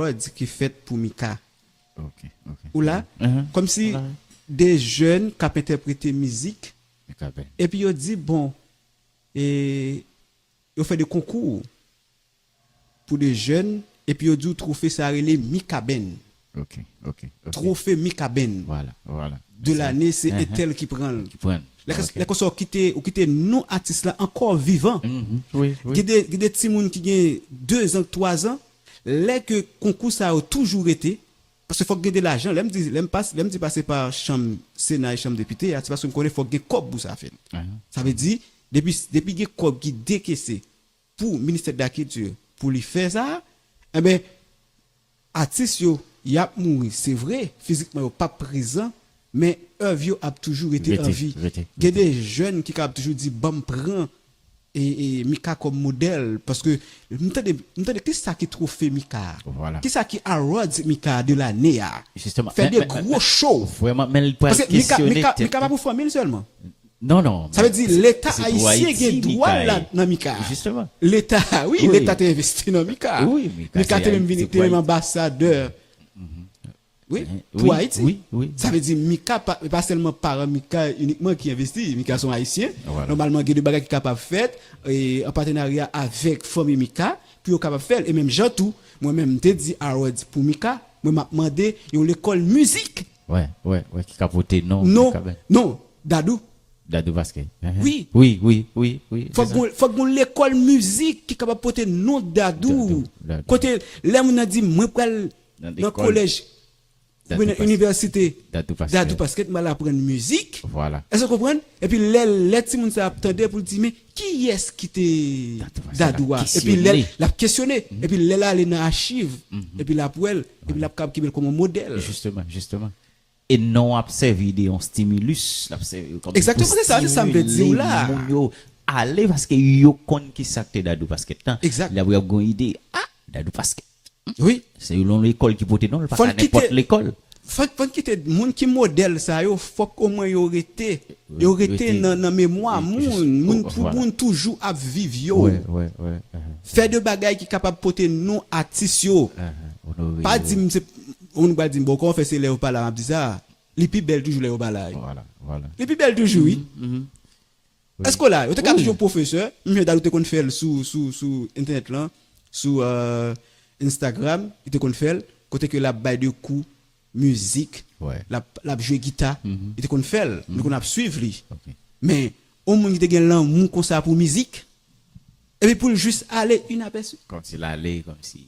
Harold qui fait pour Mika. OK. Ou là, comme si Voilà. des jeunes qui ont interprété musique Mika Ben. et puis ils dit bon et ils fait des concours pour des jeunes et puis ils dit trophée ça relé Mika Ben. OK. Trophée Mika Ben Voilà. de l'année c'est un tel qui prend. Qui prend. Les qu'on soit quitté nous artistes là encore vivants. Oui. Il y a des petits moun qui ont 2 ans, 3 ans, les que concours ça a toujours été parce qu'il faut gagner de l'argent, l'aime dit passer par chambre Sénat et chambre député, c'est parce qu'on connaît faut gagner cob pour ça fait. Ça veut dire depuis que cob qui décaissé pour ministère de l'agriculture pour lui faire ça, eh ben artistes yo y a mouru, c'est vrai, physiquement yo pas présent mais œuvre yo a toujours été en vie. Il y a des jeunes qui ont toujours dit bon prend et Mika comme modèle parce que nous entendez qui ça qui trophée Mika. Voilà. Qui ça qui awards Mika de l'année a. Justement. Fait des gros shows. Vraiment mais il Parce que questionner. Mika pas pour famille seulement. Non. Ça veut dire l'État haïtien a droit là dans Mika. Justement. L'État l'État a investi dans Mika. Oui, Mika est même ambassadeur. Oui, pour Haïti. Oui. Ça veut dire Mika pas seulement par Mika uniquement qui investit, Mika sont haïtiens. Voilà. Normalement il y a des bagages qui capable faire et en partenariat avec famille Mika, puis on capable faire et même Jean tout, moi-même te dit Harold pour Mika, moi m'a demandé l'école musique. Ouais, qui capoté non. Non, Dadou basket. Oui. Oui. Faut que l'école musique qui capable porter nom Dadou. Côté là on a dit moi pral dans collège université Dadou basket mal apprendre musique. Voilà. Est-ce que vous comprenez? Et puis les petits moun ça attendait pour dire mais qui est-ce qui était Dadou? Et puis l'a questionné et puis là aller dans archive et puis la pour elle et puis la cap qui comme modèle. Justement. Et non observer des stimulus, exactement c'est ça me veut dire là. Aller parce que yo connaît qui ça que Dadou basket. Exact. Là vous avez une idée Dadou basket. Oui, c'est l'école qui porte non, pas n'importe l'école. Faut qui te moun qui modèle ça yo faut au moins yo rete dans mémoire moun pour moun toujours à vivre yo. Ouais. Faire de bagaille qui capable porter non artiste yo. Pas dire on va dire bon quand fait c'est les pas là dit ça. Les plus belles toujours les au balai. Voilà. Les plus belles toujours oui. Est-ce que là, tu es toujours professeur, mais d'aller te qu'on fait sous internet là, sous Instagram, il te qu'on fait côté que la bail de coup musique, la jouer guitare, il te qu'on fait, nous qu'on a suivre lui. Mais au moins il te gagne l'amour comme ça pour musique. Et puis pour juste aller une aperçu. Quand il allait comme si